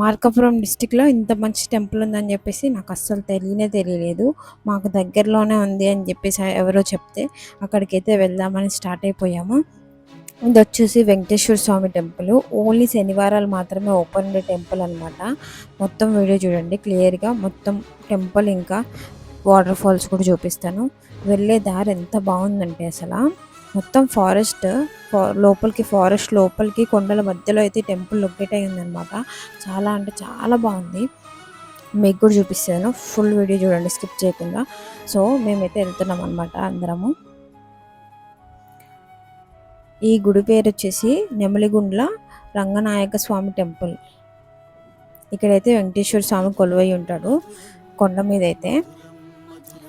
మార్కాపురం డిస్టిక్‌లో ఇంత మంచి టెంపుల్ ఉందని జెప్పేసి నాకు అస్సలు తెలియలేదు. మాకు దగ్గరలోనే ఉంది అని జెప్పేసి ఎవరో చెప్తే అక్కడికైతే వెళ్దామని స్టార్ట్ అయిపోయాము. ఇదొచ్చేసి వెంకటేశ్వర స్వామి టెంపుల్. ఓన్లీ శనివారాలు మాత్రమే ఓపెన్ ఉండే టెంపుల్ అనమాట. మొత్తం వీడియో చూడండి క్లియర్‌గా. మొత్తం టెంపుల్ ఇంకా వాటర్ ఫాల్స్ కూడా చూపిస్తాను. వెళ్ళే దారి ఎంత బాగుందంటే మొత్తం ఫారెస్ట్ లోపలికి కొండల మధ్యలో అయితే టెంపుల్ లొకేట్ అయి ఉందన్నమాట. చాలా అంటే చాలా బాగుంది. మీకు కూడా చూపిస్తాను. ఫుల్ వీడియో చూడండి స్కిప్ చేయకుండా. సో మేమైతే వెళ్తున్నాం అనమాట అందరము. ఈ గుడి పేరు వచ్చేసి నెమలిగుండ్ల రంగనాయక స్వామి టెంపుల్. ఇక్కడైతే వెంకటేశ్వర స్వామి కొలువై ఉంటాడు కొండ మీద. అయితే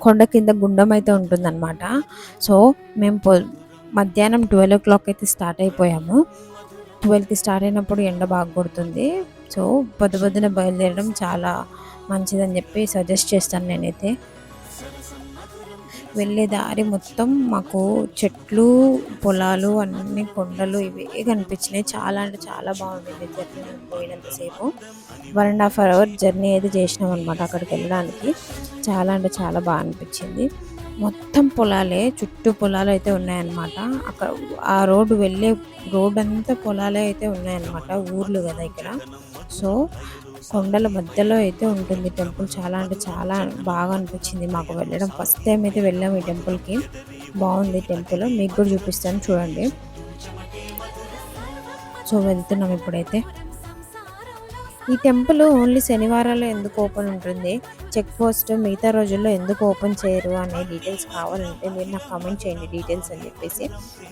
కొండ కింద గుండం అయితే ఉంటుందన్నమాట. సో మేము మధ్యాహ్నం 12 o'clock అయితే స్టార్ట్ అయిపోయాము. 12కి స్టార్ట్ అయినప్పుడు ఎండ బాగా కొడుతుంది. సో పొద్దున బయలుదేరడం చాలా మంచిదని చెప్పి సజెస్ట్ చేస్తాను నేనైతే. వెళ్ళే దారి మొత్తం మాకు చెట్లు, పొలాలు, అన్ని కొండలు ఇవే కనిపించినాయి. చాలా అంటే చాలా బాగుంది జర్నీ. పోయినంతసేపు 1.5 hour జర్నీ అయితే చేసినాం అనమాట అక్కడికి వెళ్ళడానికి. చాలా అంటే చాలా బాగా అనిపించింది. మొత్తం పొలాలే, చుట్టూ పొలాలు అయితే ఉన్నాయన్నమాట. అక్కడ ఆ రోడ్డు అంతా పొలాలే అయితే ఉన్నాయన్నమాట. ఊర్లు కదా ఇక్కడ. సో కొండల మధ్యలో అయితే ఉంటుంది టెంపుల్. చాలా అంటే చాలా బాగా అనిపించింది మాకు వెళ్ళడం. ఫస్ట్ టైం అయితే వెళ్ళాము ఈ టెంపుల్కి. బాగుంది టెంపుల్, మీకు కూడా చూపిస్తాను చూడండి. సో వెళ్తున్నాం ఇప్పుడైతే. ఈ టెంపుల్ ఓన్లీ శనివారాల్లో ఎందుకు ఓపెన్ ఉంటుంది, చెక్ పోస్ట్ మిగతా రోజుల్లో ఎందుకు ఓపెన్ చేయరు అనే డీటెయిల్స్ కావాలంటే మీరు నాకు కామెంట్ చేయండి డీటెయిల్స్ అని చెప్పేసి.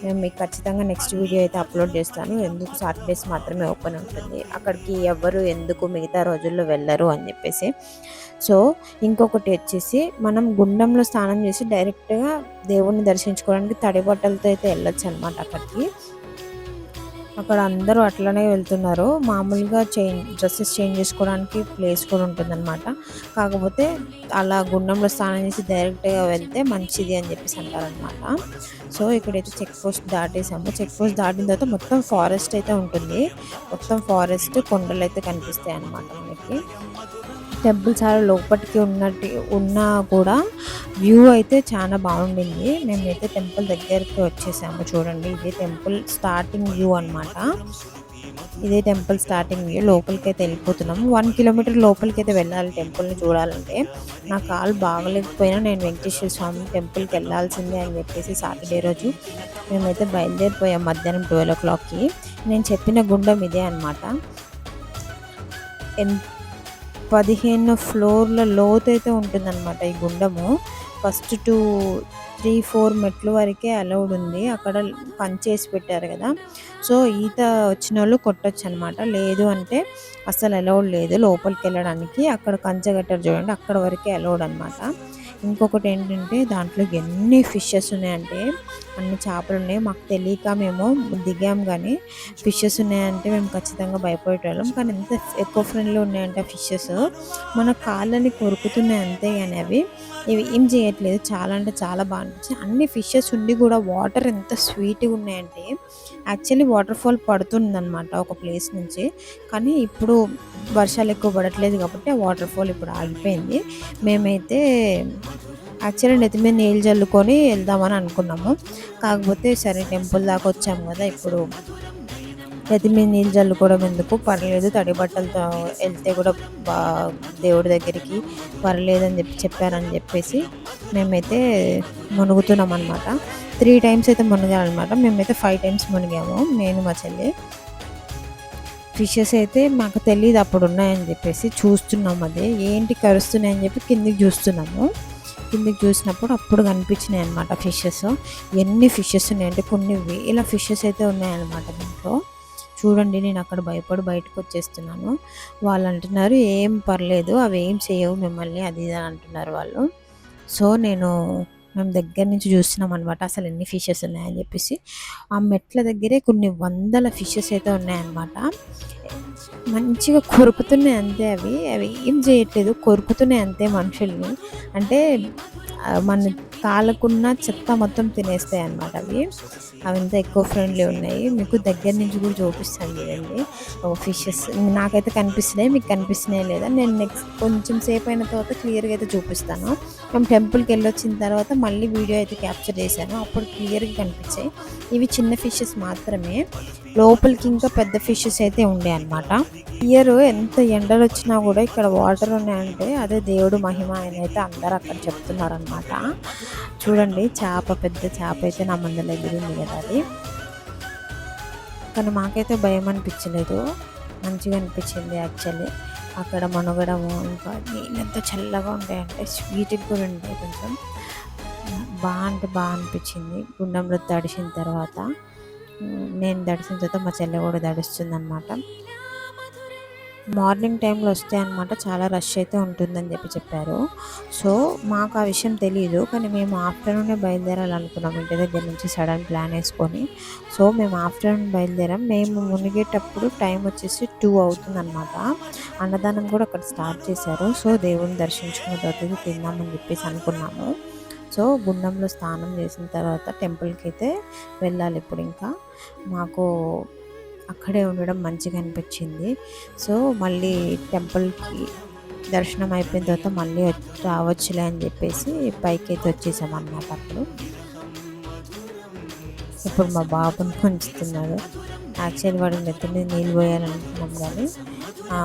నేను మీకు ఖచ్చితంగా నెక్స్ట్ వీడియో అయితే అప్లోడ్ చేస్తాను. ఎందుకు సాటర్డేస్ మాత్రమే ఓపెన్ ఉంటుంది, అక్కడికి ఎవరు ఎందుకు మిగతా రోజుల్లో వెళ్ళరు అని చెప్పేసి. సో ఇంకొకటి వచ్చేసి మనం గుండంలో స్నానం చేసి డైరెక్ట్గా దేవుణ్ణి దర్శించుకోవడానికి తడి బట్టలతో అయితే వెళ్ళొచ్చు అనమాట అక్కడికి. అక్కడ అందరూ అట్లనే వెళ్తున్నారు. మామూలుగా డ్రెస్సెస్ చేంజ్ చేసుకోవడానికి ప్లేస్ కూడా ఉంటుందన్నమాట. కాకపోతే అలా గుండంలో స్నానం చేసి డైరెక్ట్గా వెళ్తే మంచిది అని చెప్పేసి అంటారనమాట. సో ఇక్కడైతే చెక్ పోస్ట్ దాటేసాము. చెక్ పోస్ట్ దాటిన తర్వాత మొత్తం ఫారెస్ట్ అయితే ఉంటుంది. మొత్తం ఫారెస్ట్, కొండలు అయితే కనిపిస్తాయి అన్నమాట మనకి. టెంపుల్ చాలా లోపలికి ఉన్నా కూడా వ్యూ అయితే చాలా బాగుండింది. మేమైతే టెంపుల్ దగ్గరికి వచ్చేసాము. చూడండి, ఇదే టెంపుల్ స్టార్టింగ్ వ్యూ అనమాట. ఇదే టెంపుల్ స్టార్టింగ్ వ్యూ. లోపలికి అయితే వెళ్ళిపోతున్నాము. 1 kilometer లోపలికి అయితే వెళ్ళాలి టెంపుల్ని చూడాలంటే. నా కాలు బాగలేకపోయినా నేను వెంకటేశ్వర స్వామి టెంపుల్కి వెళ్ళాల్సిందే అని చెప్పేసి సాటర్డే రోజు మేమైతే బయలుదేరిపోయాం మధ్యాహ్నం 12 o'clockకి. నేను చెప్పిన గుండం ఇదే అనమాట. 15 floorల లోతు అయితే ఉంటుందన్నమాట ఈ గుండము. ఫస్ట్ 2, 3, 4 మెట్లు వరకే అలౌడ్ ఉంది. అక్కడ కంచేసి పెట్టారు కదా. సో ఈత వచ్చిన వాళ్ళు కొట్టచ్చు అనమాట. లేదు అంటే అసలు అలౌడ్ లేదు లోపలికి వెళ్ళడానికి. అక్కడ కంచె కట్టారు చూడండి, అక్కడ వరకే అలౌడ్ అనమాట. ఇంకొకటి ఏంటంటే దాంట్లో ఎన్ని ఫిషెస్ ఉన్నాయంటే, అన్ని చేపలు ఉన్నాయి. మాకు తెలియక మేము దిగాం, కానీ ఫిషెస్ ఉన్నాయంటే మేము ఖచ్చితంగా భయపడేటోళ్ళం. కానీ ఎంత ఎకో ఫ్రెండ్లీ ఉన్నాయంటే ఫిషెస్, మన కాళ్ళని కొరుకుతున్నాయి అంతే. కానీ ఇవి ఏం చేయట్లేదు. చాలా అంటే చాలా బాగా అనిపించింది. అన్ని ఫిషెస్ ఉండి కూడా వాటర్ ఎంత స్వీట్గా ఉన్నాయంటే, యాక్చువల్లీ వాటర్ ఫాల్ పడుతుందన్నమాట ఒక ప్లేస్ నుంచి. కానీ ఇప్పుడు వర్షాలు ఎక్కువ పడట్లేదు కాబట్టి ఆ వాటర్ ఫాల్ ఇప్పుడు ఆగిపోయింది. మేమైతే యాక్చువల్లీ నెత్తి మీద నీళ్ళు చల్లుకొని వెళ్దామని అనుకున్నాము. కాకపోతే సరే టెంపుల్ దాకా వచ్చాము కదా, ఇప్పుడు నెత్తి మీద నీళ్ళు చల్లుకోవడం ఎందుకు, పర్లేదు తడి బట్టలతో వెళ్తే కూడా దేవుడి దగ్గరికి పర్లేదని చెప్పారని చెప్పేసి మేమైతే మునుగుతున్నాం అనమాట. 3 times అయితే మునిగామన్నమాట. మేమైతే 5 times మునిగాము, నేను మా చెల్లి. ఫిషెస్ అయితే మాకు తెలియదు అప్పుడు ఉన్నాయని చెప్పేసి చూస్తున్నాం. అదే ఏంటి కరుస్తున్నాయని చెప్పి కిందికి చూస్తున్నాము. కిందికి చూసినప్పుడు అప్పుడు కనిపించినాయి అనమాట ఫిషెస్. ఎన్ని ఫిషెస్ ఉన్నాయంటే కొన్ని వేల ఫిషెస్ అయితే ఉన్నాయన్నమాట దీంట్లో. చూడండి, నేను అక్కడ భయపడి బయటకు వచ్చేస్తున్నాను. వాళ్ళు అంటున్నారు ఏం పర్లేదు, అవి ఏం చేయవు మిమ్మల్ని, అది ఇది అని అంటున్నారు వాళ్ళు. సో మేము దగ్గర నుంచి చూస్తున్నాం అనమాట అసలు ఎన్ని ఫిషెస్ ఉన్నాయని చెప్పేసి. ఆ మెట్ల దగ్గరే కొన్ని వందల ఫిషెస్ అయితే ఉన్నాయన్నమాట. మంచిగా కొరుకుతున్నాయి అంతే. అవి ఏం చేయట్లేదు, కొరుకుతున్నాయి అంతే మనుషుల్ని. అంటే మన కాలకున్న చెత్త మొత్తం తినేస్తాయి అన్నమాట అవి. అవంతా ఎక్కువ ఫ్రెండ్లీ ఉన్నాయి. మీకు దగ్గర నుంచి కూడా చూపిస్తాను చూడండి. ఫిషెస్ నాకైతే కనిపిస్తున్నాయి, మీకు కనిపిస్తున్నాయి లేదా నేను నెక్స్ట్ కొంచెం సేపు అయిన తర్వాత క్లియర్గా అయితే చూపిస్తాను. మేము టెంపుల్కి వెళ్ళొచ్చిన తర్వాత మళ్ళీ వీడియో అయితే క్యాప్చర్ చేశాను, అప్పుడు క్లియర్గా కనిపించాయి. ఇవి చిన్న ఫిషెస్ మాత్రమే, లోపలికి ఇంకా పెద్ద ఫిషెస్ అయితే ఉండే అనమాట. ఇయర్ ఎంత ఎండలు వచ్చినా కూడా ఇక్కడ వాటర్ ఉన్నాయంటే అదే దేవుడు మహిమ అని అయితే అందరూ అక్కడ చెప్తున్నారనమాట. చూడండి, పెద్ద చేప అయితే నా ముందర ఎగిరింది కదా అది. కానీ మాకైతే భయం అనిపించలేదు, మంచిగా అనిపించింది యాక్చువల్లీ. అక్కడ మునగడము, ఇంకా నీళ్ళు ఎంత చల్లగా ఉంటాయంటే స్వీట్గా కూడా ఉంటాయి. కొంచెం బాగా అనిపించింది. గుండంలో తడిసిన తర్వాత, నేను తడిసిన తర్వాత మా చెల్లె కూడా తడుస్తుంది అనమాట. మార్నింగ్ టైంలో వస్తే అనమాట చాలా రష్ అయితే ఉంటుందని చెప్పారు. సో మాకు ఆ విషయం తెలియదు, కానీ మేము ఆఫ్టర్నూనే బయలుదేరాలనుకున్నాం ఇంటి దగ్గర నుంచి సడన్ ప్లాన్ వేసుకొని. సో మేము ఆఫ్టర్నూన్ బయలుదేరాం. మేము మునిగేటప్పుడు టైం వచ్చేసి 2 అవుతుందన్నమాట. అన్నదానం కూడా అక్కడ స్టార్ట్ చేశారు. సో దేవుని దర్శించుకున్న తర్వాత తిందామని చెప్పేసి అనుకున్నాము. సో గుండంలో స్నానం చేసిన తర్వాత టెంపుల్కి అయితే వెళ్ళాలి. ఇప్పుడు ఇంకా మాకు అక్కడే ఉండడం మంచిగా అనిపించింది. సో మళ్ళీ టెంపుల్కి దర్శనం అయిపోయిన తర్వాత మళ్ళీ రావచ్చులే అని చెప్పేసి పైకి అయితే వచ్చేసామన్నమాట. ఇప్పుడు మా బాబుని ఉంచుతున్నాడు. యాక్చువల్లీ వాడు నెత్తి మీద నీళ్ళు పోయాలనుకున్నాం, కానీ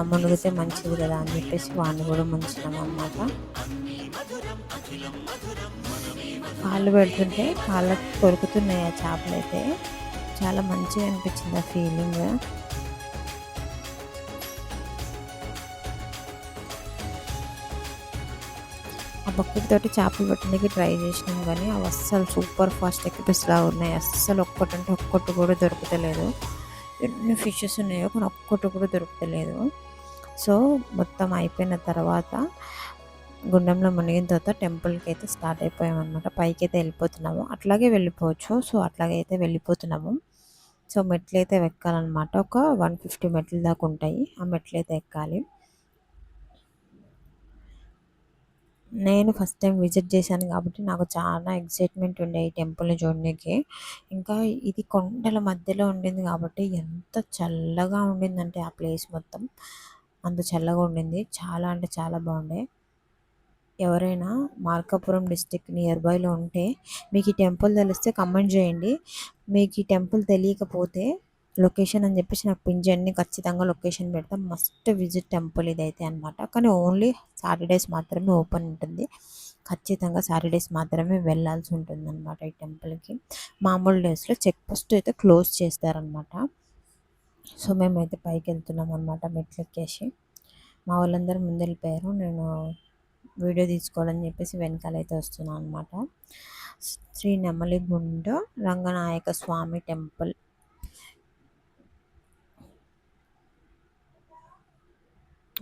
మునిగితే మంచిది కదా అని చెప్పేసి వాడిని కూడా ముంచినాం అన్నమాట. కాళ్ళు పెడుతుంటే కాళ్ళకి కొరుకుతున్నాయి ఆ చేపలు అయితే. చాలా మంచిగా అనిపించింది ఆ ఫీలింగ్. ఆ బకెట్ తోటి చేపలు పట్టడానికి ట్రై చేసినాం, కానీ అవి అస్సలు సూపర్ ఫాస్ట్ ఎక్కిపిస్లా ఉన్నాయి. అస్సలు ఒక్కటంటే ఒక్కటి కూడా దొరుకుతలేదు. ఎన్ని ఫిషెస్ ఉన్నాయో కానీ ఒక్కటి కూడా దొరుకుతలేదు. సో మొత్తం అయిపోయిన తర్వాత గుండంలో మునిగిన తర్వాత టెంపుల్కి అయితే స్టార్ట్ అయిపోయామన్నమాట. పైకి అయితే వెళ్ళిపోతున్నాము, అట్లాగే వెళ్ళిపోవచ్చు. సో అట్లాగే అయితే వెళ్ళిపోతున్నాము. సో మెట్లు అయితే ఎక్కాలన్నమాట. ఒక 150 మెట్లు దాకా ఉంటాయి, ఆ మెట్లు అయితే ఎక్కాలి. నేను ఫస్ట్ టైం విజిట్ చేశాను కాబట్టి నాకు చాలా ఎక్సైట్మెంట్ ఉండే ఈ టెంపుల్ని చూడడానికి. ఇంకా ఇది కొండల మధ్యలో ఉండింది కాబట్టి ఎంత చల్లగా ఉండిందంటే ఆ ప్లేస్ మొత్తం అంత చల్లగా ఉండింది. చాలా అంటే చాలా బాగుండే. ఎవరైనా మార్కాపురం డిస్టిక్ నియర్ బైలో ఉంటే మీకు ఈ టెంపుల్ తెలిస్తే కమెంట్ చేయండి. మీకు ఈ టెంపుల్ తెలియకపోతే లొకేషన్ అని చెప్పేసి నాకు పిన్ చేయండి, ఖచ్చితంగా లొకేషన్ పెడతాం. మస్ట్ విజిట్ టెంపుల్ ఇదైతే అనమాట. కానీ ఓన్లీ సాటర్డేస్ మాత్రమే ఓపెన్ ఉంటుంది. ఖచ్చితంగా సాటర్డేస్ మాత్రమే వెళ్ళాల్సి ఉంటుంది అనమాట ఈ టెంపుల్కి. మామూలు డేస్లో చెక్ పోస్ట్ అయితే క్లోజ్ చేస్తారనమాట. సో మేమైతే పైకి వెళ్తున్నాం అనమాట మెట్లు ఎక్కేసి. మా వాళ్ళందరూ ముందు వెళ్ళిపోయారు, నేను వీడియో తీసుకోవాలని చెప్పేసి వెనకాలైతే వస్తున్నాను అనమాట. శ్రీ నెమలిగుండ రంగనాయక స్వామి టెంపుల్.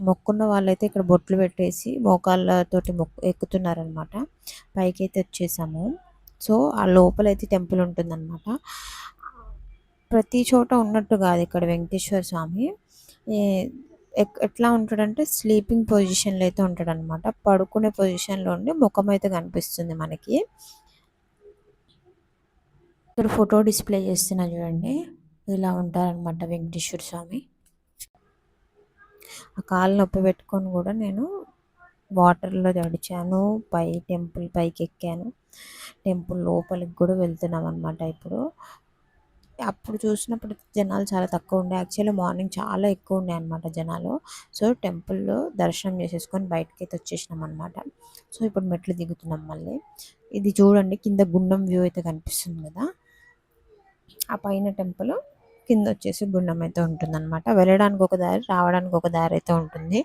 మొక్కున్న వాళ్ళైతే ఇక్కడ బొట్లు పెట్టేసి మోకాళ్ళతోటి ఎక్కుతున్నారనమాట. పైకి అయితే వచ్చేసాము. సో ఆ లోపలైతే టెంపుల్ ఉంటుందన్నమాట. ప్రతి చోట ఉన్నట్టు కాదు ఇక్కడ వెంకటేశ్వర స్వామి. ఎట్లా ఉంటాడంటే స్లీపింగ్ పొజిషన్లో అయితే ఉంటాడనమాట. పడుకునే పొజిషన్లో ఉండి ముఖం అయితే కనిపిస్తుంది మనకి. ఇక్కడ ఫోటో డిస్ప్లే చేస్తున్నా చూడండి, ఇలా ఉంటారనమాట వెంకటేశ్వర స్వామి. ఆ కాలు నొప్పి పెట్టుకొని కూడా నేను వాటర్లో తడిచాను, టెంపుల్ పైకి ఎక్కాను. టెంపుల్ లోపలికి కూడా వెళ్తున్నాం అనమాట. అప్పుడు చూసినప్పుడు జనాలు చాలా తక్కువ ఉండే. యాక్చువల్లీ మార్నింగ్ చాలా ఎక్కువ ఉండే అనమాట జనాలు. సో టెంపుల్లో దర్శనం చేసేసుకొని బయటకి అయితే వచ్చేసినాం అనమాట. సో ఇప్పుడు మెట్లు దిగుతున్నాం మళ్ళీ. ఇది చూడండి, కింద గుండం వ్యూ అయితే కనిపిస్తుంది కదా, ఆ పైన టెంపుల్, కింద వచ్చేసి గుండం అయితే ఉంటుందన్నమాట. వెళ్ళడానికి ఒక దారి, రావడానికి ఒక దారి అయితే ఉంటుంది.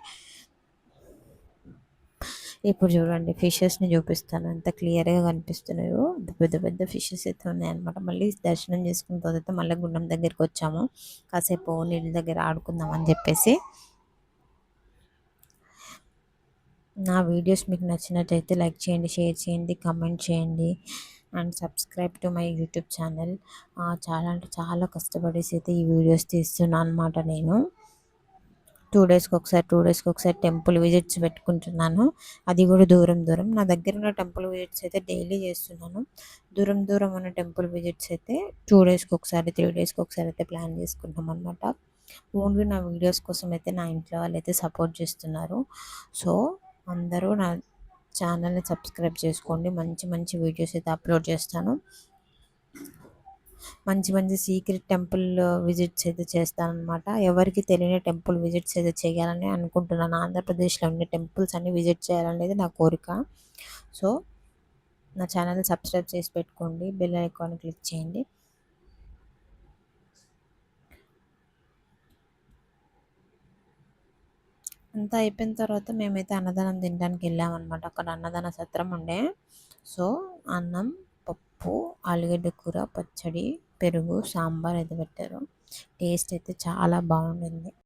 ఇప్పుడు చూడండి ఫిషెస్ని చూపిస్తాను, ఎంత క్లియర్గా కనిపిస్తున్నాయో. పెద్ద పెద్ద ఫిషెస్ అయితే ఉన్నాయన్నమాట. మళ్ళీ దర్శనం చేసుకున్న తర్వాత మళ్ళీ గుండం దగ్గరికి వచ్చాము. కాసేపు నీళ్ళ దగ్గర ఆడుకుందాం అని చెప్పేసి. నా వీడియోస్ మీకు నచ్చినట్టయితే లైక్ చేయండి, షేర్ చేయండి, కమెంట్ చేయండి and subscribe to my YouTube channel. చాలా అంటే చాలా కష్టపడేసి అయితే ఈ వీడియోస్ తీస్తున్నాను అనమాట నేను. టూ డేస్కి ఒకసారి టెంపుల్ విజిట్స్ పెట్టుకుంటున్నాను. అది కూడా దూరం దూరం. నా దగ్గర ఉన్న టెంపుల్ విజిట్స్ అయితే డైలీ చేస్తున్నాను. దూరం దూరం ఉన్న టెంపుల్ విజిట్స్ అయితే 2 డేస్కి ఒకసారి 3 డేస్కి ఒకసారి అయితే ప్లాన్ చేసుకుంటాం అనమాట. ఓన్లీ నా వీడియోస్ కోసం అయితే నా ఇంట్లో వాళ్ళు అయితే సపోర్ట్ చేస్తున్నారు. సో అందరూ నా ఛానల్ని సబ్స్క్రైబ్ చేసుకోండి. మంచి మంచి వీడియోస్ అయితే అప్లోడ్ చేస్తాను. మంచి మంచి సీక్రెట్ టెంపుల్ విజిట్స్ అయితే చేస్తానన్నమాట. ఎవరికి తెలియని టెంపుల్ విజిట్స్ అయితే చేయాలని అనుకుంటున్నాను. ఆంధ్రప్రదేశ్లో ఉండే టెంపుల్స్ అన్ని విజిట్ చేయాలనేది నా కోరిక. సో నా ఛానల్ని సబ్స్క్రైబ్ చేసి పెట్టుకోండి. బెల్ ఐకాన్ క్లిక్ చేయండి. అంతా అయిపోయిన తర్వాత మేమైతే అన్నదానం తినడానికి వెళ్ళామన్నమాట. అక్కడ అన్నదాన సత్రం ఉండే. సో అన్నం, పప్పు, ఆలుగడ్డ కూర, పచ్చడి, పెరుగు, సాంబార్ అయితే పెట్టారు. టేస్ట్ అయితే చాలా బాగుండింది.